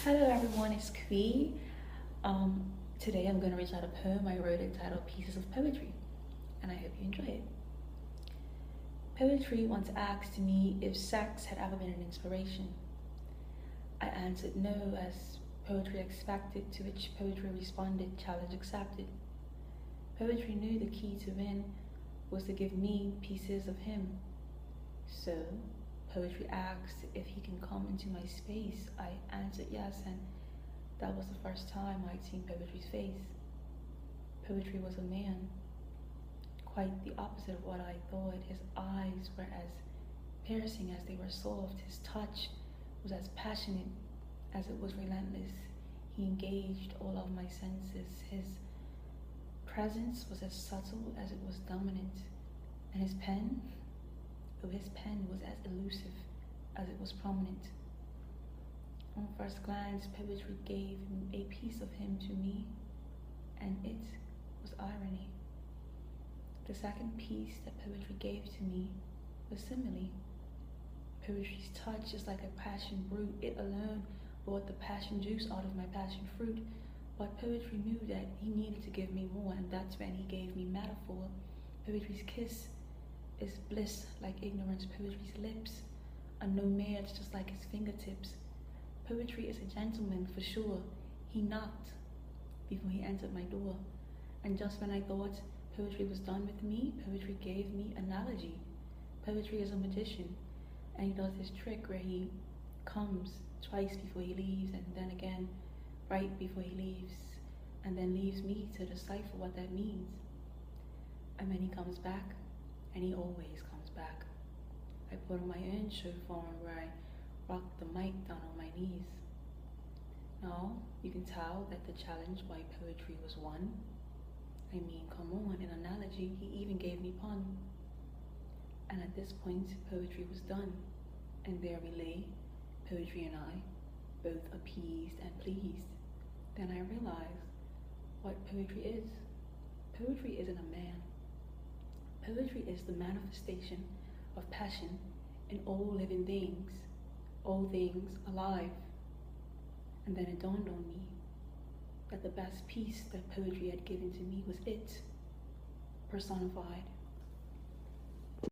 Hello everyone, it's Kwi. Today I'm going to recite a poem I wrote entitled Pieces of Poetry, and I hope you enjoy it. Poetry once asked me if sex had ever been an inspiration. I answered no, as poetry expected, to which poetry responded, challenge accepted. Poetry knew the key to win was to give me pieces of him. So, poetry asked if he can come into my space. I answered yes, and that was the first time I'd seen poetry's face. Poetry was a man, quite the opposite of what I thought. His eyes were as piercing as they were soft. His touch was as passionate as it was relentless. He engaged all of my senses. His presence was as subtle as it was dominant. And his pen was as elusive as it was prominent. On first glance, poetry gave a piece of him to me, and it was irony. The second piece that poetry gave to me was simile. Poetry's touch is like a passion brute. It alone brought the passion juice out of my passion fruit. But poetry knew that he needed to give me more, and that's when he gave me metaphor. Poetry's kiss is bliss like ignorance. Poetry's lips are nomads just like his fingertips. Poetry is a gentleman for sure. He knocked before he entered my door. And just when I thought poetry was done with me, poetry gave me analogy. Poetry is a magician, and he does this trick where he comes twice before he leaves, and then again right before he leaves, and then leaves me to decipher what that means. And then he comes back, and he always comes back. I put on my own show form where I rock the mic down on my knees. Now, you can tell that the challenge by poetry was won. I mean, come on, in analogy, he even gave me pun. And at this point, poetry was done. And there we lay, poetry and I, both appeased and pleased. Then I realized what poetry is. Poetry isn't a man. Poetry is the manifestation of passion in all living things, all things alive. And then it dawned on me that the best piece that poetry had given to me was it, personified.